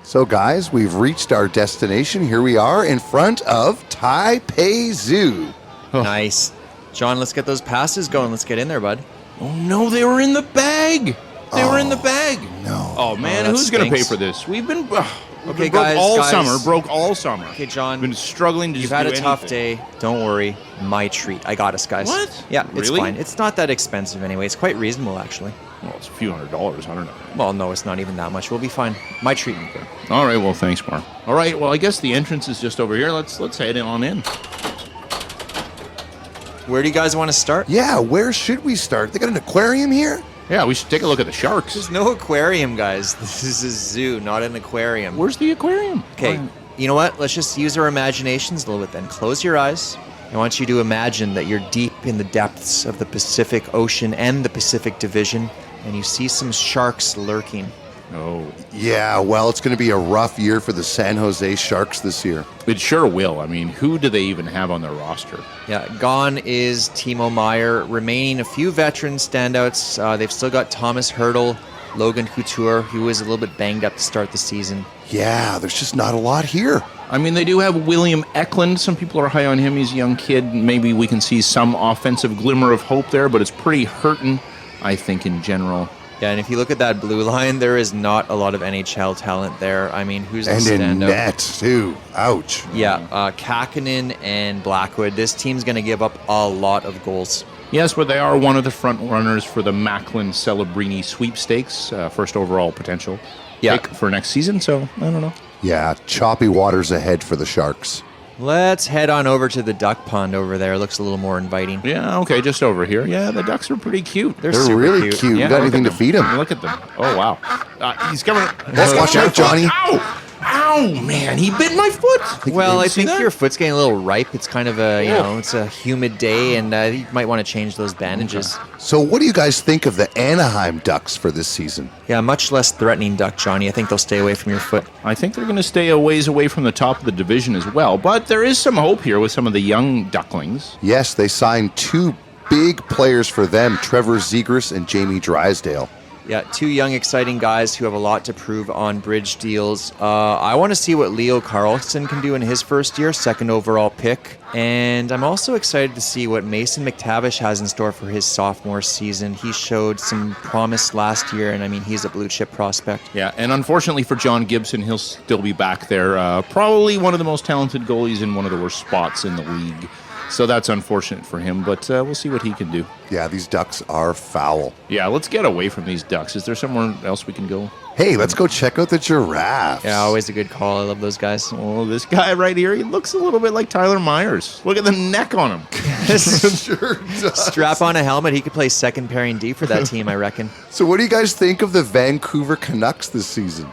So guys, we've reached our destination. Here we are in front of Taipei Zoo. Nice. John, let's get those passes going. Let's get in there, bud. Oh, no, they were in the bag. They were in the bag. No. Oh, man, that who's going to pay stinks. for this? We've been, Okay, broke guys, all guys. summer. Broke all summer. Okay, John. Been struggling to You've just had do a tough anything. day. Don't worry. My treat. I got us, guys. What? Yeah, it's Really? fine. It's not that expensive anyway. It's quite reasonable, actually. Well, it's a few $100s. I don't know. Well, no, it's not even that much. We'll be fine. My treat. All right, well, thanks, Mark. All right, well, I guess the entrance is just over here. Let's head on in. Where do you guys want to start? Yeah, where should we start? They got an aquarium here? Yeah, we should take a look at the sharks. There's no aquarium, guys. This is a zoo, not an aquarium. Where's the aquarium? Okay, you know what? Let's just use our imaginations a little bit then. Close your eyes. I want you to imagine that you're deep in the depths of the Pacific Ocean and the Pacific Division, and you see some sharks lurking. Oh, Yeah, well, it's going to be a rough year for the San Jose Sharks this year. it sure will. I mean, who do they even have on their roster? Yeah, gone is Timo Meyer. Remaining a few veteran standouts. They've still got Thomas Hertel, Logan Couture, who was a little bit banged up to start the season. Yeah, there's just not a lot here. I mean, they do have William Eklund. Some people are high on him. He's a young kid. Maybe we can see some offensive glimmer of hope there, but it's pretty hurting, I think, in general. Yeah, and if you look at that blue line, there is not a lot of NHL talent there. I mean, who's the And in standout? net, too. Ouch. Yeah, Kakkonen and Blackwood. This team's going to give up a lot of goals. Yes, but they are one of the front runners for the Macklin Celebrini sweepstakes, first overall potential pick for next season. So, I don't know. Yeah, choppy waters ahead for the Sharks. Let's head on over to the duck pond over there. It looks a little more inviting. Yeah, okay, just over here. Yeah, the ducks are pretty cute. They're They're super really cute. Yeah, You got look anything at to feed them? Look at them. Oh, wow. He's coming. Watch out, Johnny. Ow! Ow, man, he bit my foot. Well, I See think that? your foot's getting a little ripe. It's kind of a, it's a humid day, and you might want to change those bandages. So what do you guys think of the Anaheim Ducks for this season? Yeah, much less threatening duck, Johnny. I think they'll stay away from your foot. I think they're going to stay a ways away from the top of the division as well. But there is some hope here with some of the young ducklings. Yes, they signed two big players for them, Trevor Zegras and Jamie Drysdale. Yeah, two young, exciting guys who have a lot to prove on bridge deals. I want to see what Leo Carlson can do in his first year, second overall pick. And I'm also excited to see what Mason McTavish has in store for his sophomore season. He showed some promise last year, and I mean, he's a blue chip prospect. Yeah, and unfortunately for John Gibson, he'll still be back there. Probably one of the most talented goalies in one of the worst spots in the league. So that's unfortunate for him, but we'll see what he can do. Yeah, these Ducks are foul. Yeah, let's get away from these ducks. Is there somewhere else we can go? Hey, let's go check out the giraffes. Yeah, always a good call. I love those guys. Oh, this guy right here, he looks a little bit like Tyler Myers. Look at the neck on him. Sure does. Strap on a helmet. He could play second pairing D for that team, I reckon. So what do you guys think of the Vancouver Canucks this season?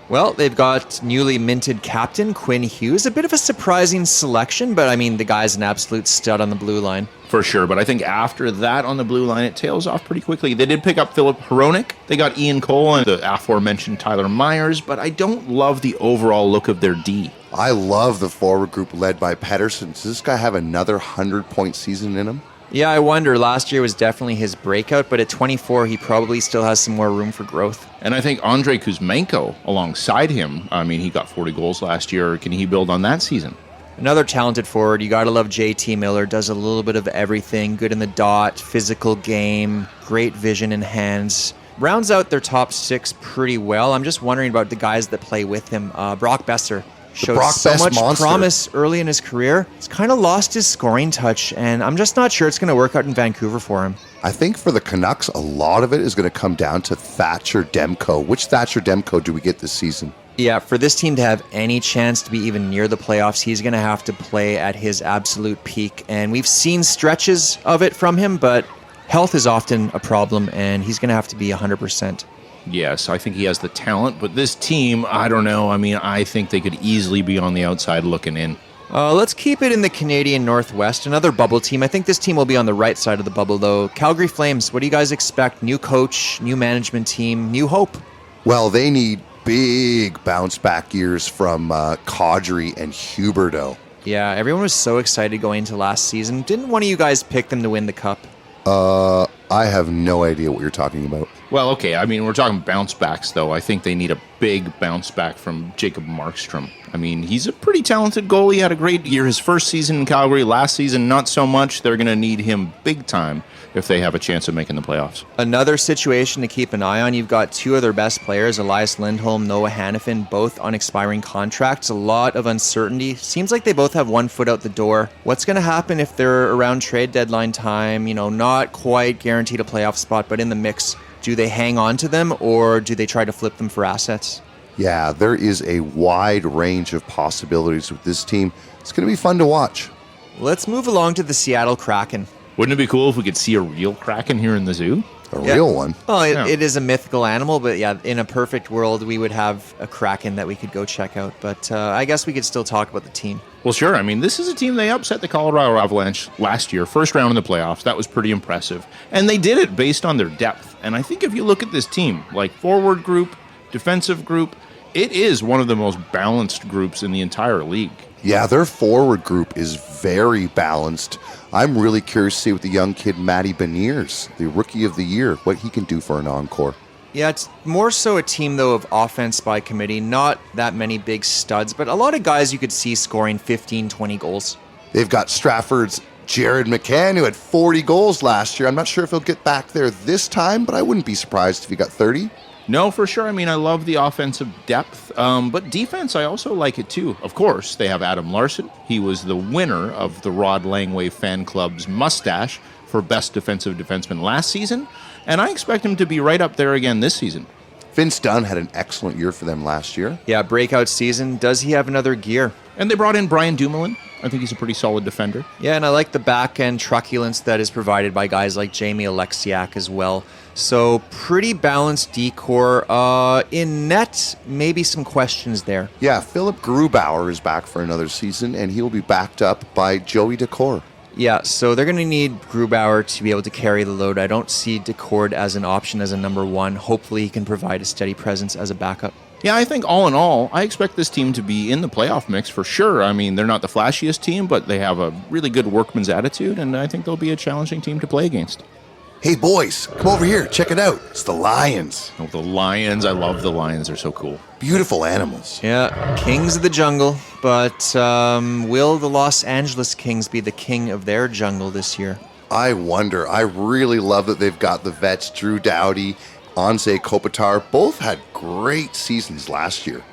Well, they've got newly minted captain Quinn Hughes. A bit of a surprising selection, but I mean, the guy's an absolute stud on the blue line. For sure, but I think after that on the blue line, it tails off pretty quickly. They did pick up Philip Hronik. They got Ian Cole and the aforementioned Tyler Myers, but I don't love the overall look of their D. I love the forward group led by Pettersson. Does this guy have another 100-point season in him? Yeah, I wonder. Last year was definitely his breakout, but at 24, he probably still has some more room for growth. And I think Andrei Kuzmenko alongside him, I mean, he got 40 goals last year. Can he build on that season? Another talented forward. You got to love JT Miller. Does a little bit of everything. Good in the dot, physical game, great vision and hands. Rounds out their top six pretty well. I'm just wondering about the guys that play with him. Brock Besser showed Brock so Best much monster. promise early in his career. He's kind of lost his scoring touch, and I'm just not sure it's going to work out in Vancouver for him. I think for the Canucks, a lot of it is going to come down to Thatcher Demko. Which Thatcher Demko do we get this season? Yeah, for this team to have any chance to be even near the playoffs, he's going to have to play at his absolute peak. And we've seen stretches of it from him, but health is often a problem, and he's going to have to be 100%. Yes, I think he has the talent, but this team, I don't know. I mean, I think they could easily be on the outside looking in. Let's keep it in the Canadian Northwest, another bubble team. I think this team will be on the right side of the bubble, though. Calgary Flames, what do you guys expect? New coach, new management team, new hope? Well, they need big bounce-back years from Kadri and Huberdeau. Yeah, everyone was so excited going into last season. Didn't one of you guys pick them to win the cup? I have no idea what you're talking about. Well, okay. I mean, we're talking bounce backs, though. I think they need a big bounce back from Jacob Markstrom. I mean, he's a pretty talented goalie. He had a great year his first season in Calgary. Last season, not so much. They're going to need him big time if they have a chance of making the playoffs. Another situation to keep an eye on, you've got two of their best players, Elias Lindholm, Noah Hannafin, both on expiring contracts. A lot of uncertainty. Seems like they both have one foot out the door. What's going to happen if they're around trade deadline time, not quite guaranteed a playoff spot, but in the mix? Do they hang on to them, or do they try to flip them for assets? Yeah, there is a wide range of possibilities with this team. It's going to be fun to watch. Let's move along to the Seattle Kraken. Wouldn't it be cool if we could see a real Kraken here in the zoo? A real one. Well, Yeah. it is a mythical animal, but yeah, in a perfect world, we would have a Kraken that we could go check out. But I guess we could still talk about the team. Well, sure. I mean, this is a team, they upset the Colorado Avalanche last year, first round in the playoffs. That was pretty impressive. And they did it based on their depth. And I think if you look at this team, like forward group, defensive group, it is one of the most balanced groups in the entire league. Yeah, their forward group is very balanced. I'm really curious to see what the young kid Matty Beniers, the rookie of the year, what he can do for an encore. Yeah, it's more so a team, though, of offense by committee. Not that many big studs, but a lot of guys you could see scoring 15, 20 goals. They've got Stratford's Jared McCann, who had 40 goals last year. I'm not sure if he'll get back there this time, but I wouldn't be surprised if he got 30. No, for sure. I mean, I love the offensive depth, but defense, I also like it too. Of course, they have Adam Larson. He was the winner of the Rod Langway Fan Club's mustache for Best Defensive Defenseman last season, and I expect him to be right up there again this season. Vince Dunn had an excellent year for them last year. Yeah, breakout season. Does he have another gear? And they brought in Brian Dumoulin. I think he's a pretty solid defender. Yeah, and I like the back-end truculence that is provided by guys like Jamie Alexiak as well. So pretty balanced decor. In net, maybe some questions there. Yeah, Philip Grubauer is back for another season, and he will be backed up by Joey Decore. Yeah, so they're going to need Grubauer to be able to carry the load. I don't see Decord as an option as a number one. Hopefully he can provide a steady presence as a backup. Yeah, I think all in all, I expect this team to be in the playoff mix for sure. I mean, they're not the flashiest team, but they have a really good workman's attitude, and I think they'll be a challenging team to play against. Hey, boys, come over here. Check it out. It's the Lions. Oh, the Lions. I love the Lions. They're so cool. Beautiful animals. Yeah, kings of the jungle, but will the Los Angeles Kings be the king of their jungle this year? I wonder. I really love that they've got the vets, Drew Doughty, Anze Kopitar. Both had great seasons last year.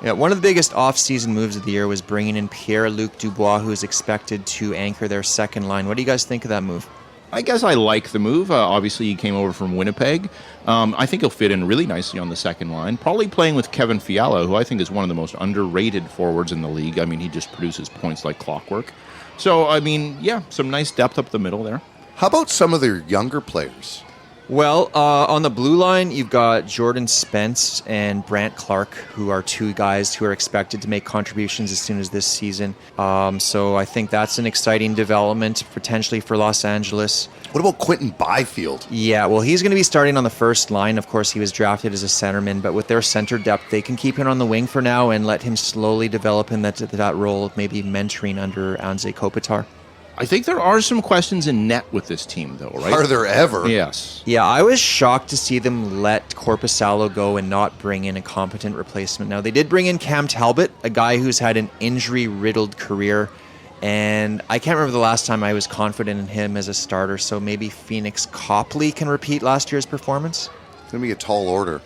Yeah, one of the biggest off-season moves of the year was bringing in Pierre-Luc Dubois, who is expected to anchor their second line. What do you guys think of that move? I guess I like the move. Obviously, he came over from Winnipeg. I think he'll fit in really nicely on the second line. Probably playing with Kevin Fiala, who I think is one of the most underrated forwards in the league. I mean, he just produces points like clockwork. So, I mean, yeah, some nice depth up the middle there. How about some of their younger players? Well, on the blue line, you've got Jordan Spence and Brant Clark, who are two guys who are expected to make contributions as soon as this season. So I think that's an exciting development, potentially for Los Angeles. What about Quentin Byfield? Yeah, well, he's going to be starting on the first line. Of course, he was drafted as a centerman, but with their center depth, they can keep him on the wing for now and let him slowly develop in that role of maybe mentoring under Anze Kopitar. I think there are some questions in net with this team, though, right? Are there ever? Yes. Yeah, I was shocked to see them let Korpisalo go and not bring in a competent replacement. Now, they did bring in Cam Talbot, a guy who's had an injury-riddled career, and I can't remember the last time I was confident in him as a starter, so maybe Phoenix Copley can repeat last year's performance? It's going to be a tall order.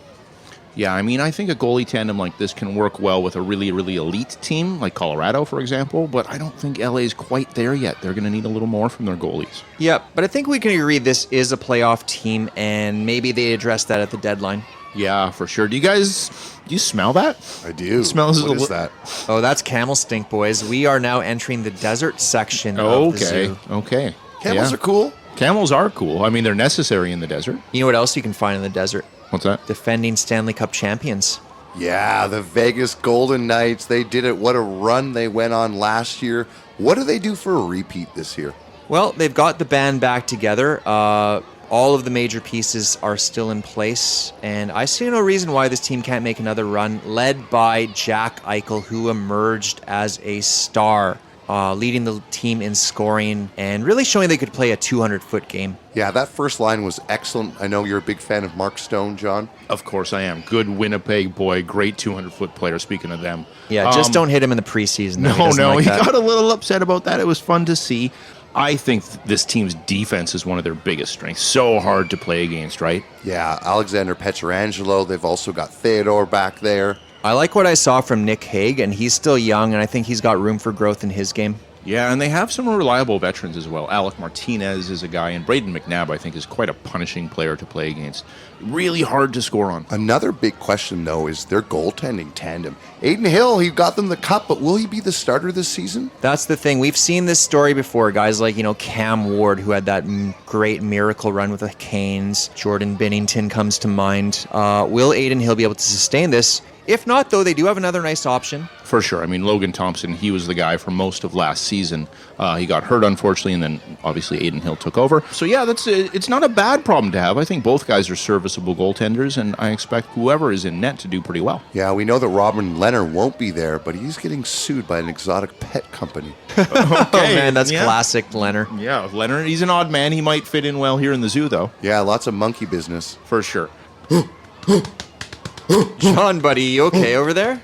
Yeah, I mean, I think a goalie tandem like this can work well with a really, really elite team, like Colorado, for example, but I don't think LA is quite there yet. They're going to need a little more from their goalies. Yeah, but I think we can agree this is a playoff team, and maybe they address that at the deadline. Yeah, for sure. Do you smell that? I do. It smells What is that? Oh, that's camel stink, boys. We are now entering the desert section of the zoo. Okay. Camels Yeah. are cool. Camels are cool. I mean, they're necessary in the desert. You know what else you can find in the desert? What's that? Defending Stanley Cup champions. Yeah, the Vegas Golden Knights, they did it. What a run they went on last year. What do they do for a repeat this year? Well, they've got the band back together. All of the major pieces are still in place, and I see no reason why this team can't make another run, led by Jack Eichel, who emerged as a star leading the team in scoring, and really showing they could play a 200-foot game. Yeah, that first line was excellent. I know you're a big fan of Mark Stone, John. Of course I am. Good Winnipeg boy, great 200-foot player, speaking of them. Yeah, just don't hit him in the preseason. No, he got a little upset about that. It was fun to see. I think this team's defense is one of their biggest strengths. So hard to play against, right? Yeah, Alexander Pietrangelo. They've also got Theodore back there. I like what I saw from Nick Hague, and he's still young, and I think he's got room for growth in his game. Yeah, and they have some reliable veterans as well. Alec Martinez is a guy, and Braden McNabb, I think, is quite a punishing player to play against. Really hard to score on. Another big question, though, is their goaltending tandem. Aiden Hill, he got them the cup, but will he be the starter this season? That's the thing. We've seen this story before. Guys like, Cam Ward, who had that great miracle run with the Canes. Jordan Binnington comes to mind. Will Aiden Hill be able to sustain this? If not, though, they do have another nice option. For sure. I mean, Logan Thompson, he was the guy for most of last season. He got hurt, unfortunately, and then obviously Aiden Hill took over. So, yeah, it's not a bad problem to have. I think both guys are serviceable goaltenders, and I expect whoever is in net to do pretty well. Yeah, we know that Robin Leonard won't be there, but he's getting sued by an exotic pet company. Oh, man, that's classic Leonard. Yeah, Leonard, he's an odd man. He might fit in well here in the zoo, though. Yeah, lots of monkey business. For sure. John, buddy, you okay over there?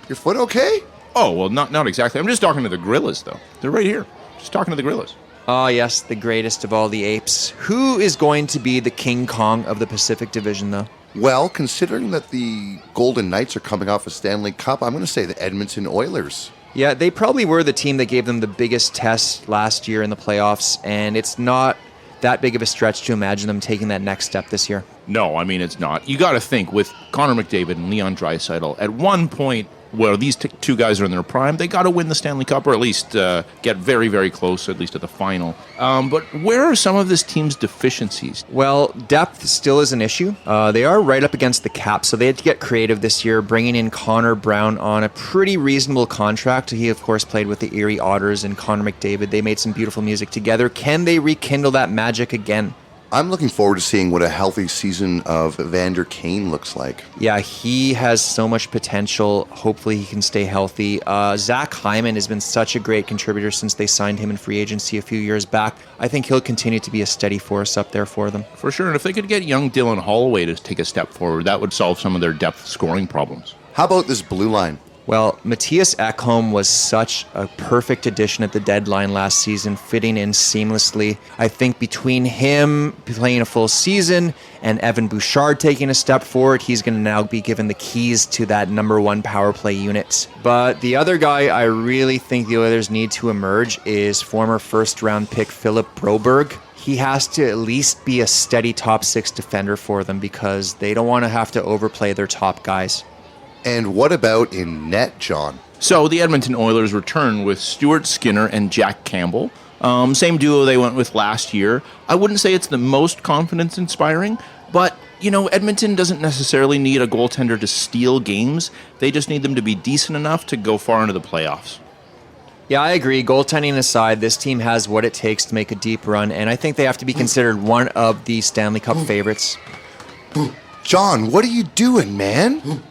Your foot okay? Oh, well, not exactly. I'm just talking to the gorillas, though. They're right here. Just talking to the gorillas. Oh, yes, the greatest of all the apes. Who is going to be the King Kong of the Pacific Division, though? Well, considering that the Golden Knights are coming off a Stanley Cup, I'm going to say the Edmonton Oilers. Yeah, they probably were the team that gave them the biggest test last year in the playoffs, and it's not that big of a stretch to imagine them taking that next step this year. No, I mean, it's not. You got to think, with Connor McDavid and Leon Draisaitl, at one point where these two guys are in their prime, they got to win the Stanley Cup, or at least get very, very close, at least at the final. But where are some of this team's deficiencies? Well, depth still is an issue. They are right up against the cap, so they had to get creative this year, bringing in Connor Brown on a pretty reasonable contract. He, of course, played with the Erie Otters and Connor McDavid. They made some beautiful music together. Can they rekindle that magic again? I'm looking forward to seeing what a healthy season of Evander Kane looks like. Yeah, he has so much potential. Hopefully he can stay healthy. Zach Hyman has been such a great contributor since they signed him in free agency a few years back. I think he'll continue to be a steady force up there for them. For sure, and if they could get young Dylan Holloway to take a step forward, that would solve some of their depth scoring problems. How about this blue line? Well, Matthias Ekholm was such a perfect addition at the deadline last season, fitting in seamlessly. I think between him playing a full season and Evan Bouchard taking a step forward, he's going to now be given the keys to that number one power play unit. But the other guy I really think the Oilers need to emerge is former first-round pick Philip Broberg. He has to at least be a steady top six defender for them because they don't want to have to overplay their top guys. And what about in net, John? So the Edmonton Oilers return with Stuart Skinner and Jack Campbell. Same duo they went with last year. I wouldn't say it's the most confidence-inspiring, but, Edmonton doesn't necessarily need a goaltender to steal games. They just need them to be decent enough to go far into the playoffs. Yeah, I agree. Goaltending aside, this team has what it takes to make a deep run, and I think they have to be considered one of the Stanley Cup favorites. John, what are you doing, man?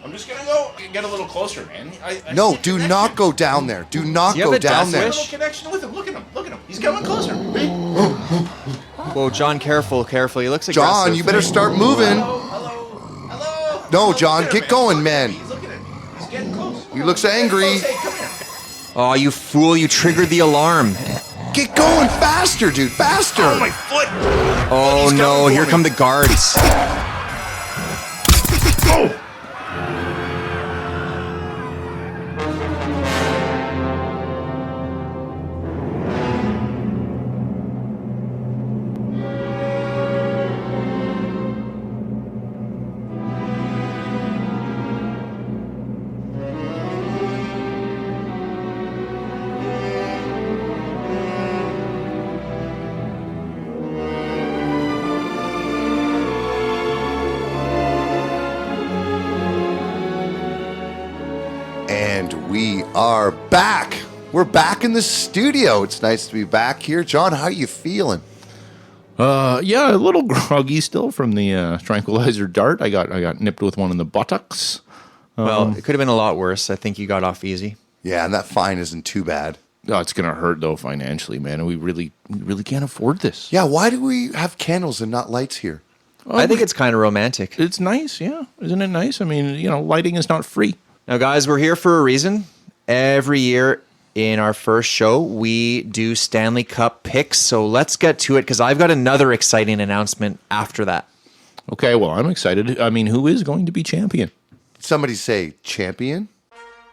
I'm just going to go get a little closer, man. No, do not go down there. Do not go down there. A little connection with him. Look at him. He's coming closer. Whoa, John, careful. He looks aggressive. John, you better start moving. Hello. No, John, get going, man. He's looking at him. He's getting close. He looks angry. Hey, come here. Oh, you fool. You triggered the alarm. Get going faster, dude. Faster. Oh, my foot. Oh, no. Here come the guards. Oh. We are back. We're back in the studio. It's nice to be back here. John, how are you feeling? Yeah, a little groggy still from the tranquilizer dart. I got nipped with one in the buttocks. Well, it could have been a lot worse. I think you got off easy. Yeah, and that fine isn't too bad. Oh, it's going to hurt, though, financially, man. And we really can't afford this. Yeah, why do we have candles and not lights here? I think it's kind of romantic. It's nice, yeah. Isn't it nice? I mean, lighting is not free. Now, guys, we're here for a reason. Every year in our first show, we do Stanley Cup picks. So let's get to it because I've got another exciting announcement after that. Okay, well, I'm excited. I mean, who is going to be champion? Somebody say champion?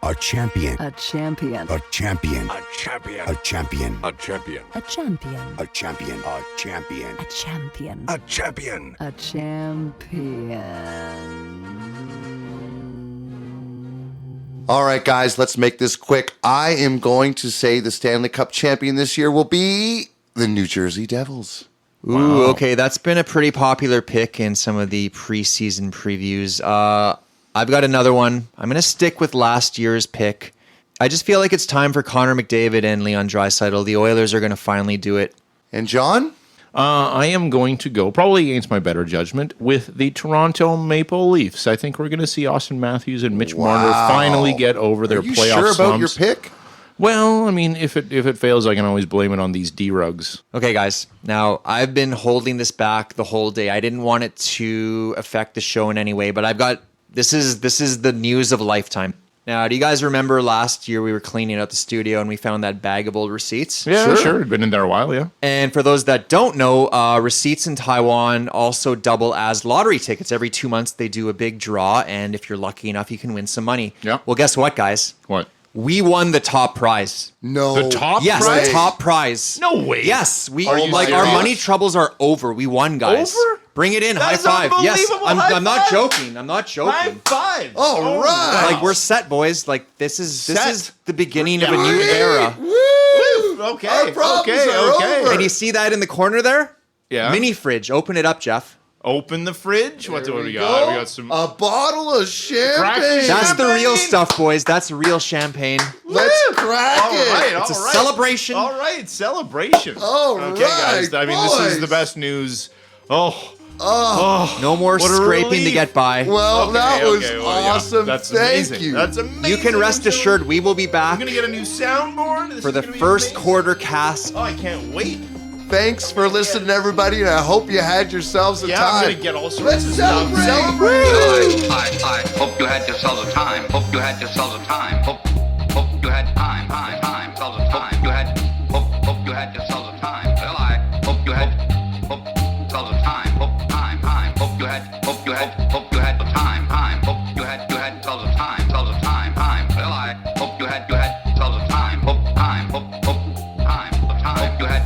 A champion. A champion. A champion. A champion. A champion. A champion. A champion. A champion. A champion. A champion. A champion. A champion. All right, guys, let's make this quick. I am going to say the Stanley Cup champion this year will be the New Jersey Devils. Ooh, okay, that's been a pretty popular pick in some of the preseason previews. I've got another one. I'm going to stick with last year's pick. I just feel like it's time for Connor McDavid and Leon Draisaitl. The Oilers are going to finally do it. And John? I am going to go, probably against my better judgment, with the Toronto Maple Leafs. I think we're going to see Austin Matthews and Mitch Marner finally get over their Are you playoff sure about your slumps. pick? Well, I mean, if it fails, I can always blame it on these D-rugs. Okay, guys. Now, I've been holding this back the whole day. I didn't want it to affect the show in any way, but I've got this is the news of a lifetime. Now, do you guys remember last year we were cleaning out the studio and we found that bag of old receipts? Yeah, sure. Been in there a while, yeah. And for those that don't know, receipts in Taiwan also double as lottery tickets. Every 2 months they do a big draw, and if you're lucky enough, you can win some money. Yeah. Well, guess what, guys? What? We won the top prize. No. The top Yes, prize? the top prize. No way. Yes, we Are you our serious? money troubles are over. We won, guys. Over? Bring it in. That High is five. Yes, unbelievable. I'm High not five. joking. I'm not joking. five. All right. Like we're set, boys. Like this is Set. the beginning of a new era. Woo! Okay. Our problems okay. are Okay. over. And you see that in the corner there? Yeah. Mini fridge. Open it up, Jeff. Open the fridge. What do we Go. got? We got some. A bottle of champagne. Crack- That's the real Champagne. stuff, boys. That's real champagne. Let's crack All it. right, It's a all right. celebration. All right, celebration. All okay, guys. right, I mean, this is boys. the best news. Oh, No more What a scraping to relief. get by. Well, okay, that was okay, well, yeah. awesome. That's Thank amazing. you. That's amazing. You can rest assured we will be I'm back gonna get a new soundboard This for is the gonna be first amazing. quarter cast. Oh, I can't wait. Thanks for listening, everybody, and I hope you had yourselves a Yeah, time. I'm gonna get all sorts Let's of stuff. celebrate. I hope you had yourselves a time. Hope you had yourselves a time. Hope you had time. Yourselves a time. Hope you had yourselves a time. Well, I hope you had yourselves a time. Hope you had the time. Hope you had yourselves a time. Well, I hope you had yourselves a time. Hope time. Hope you had.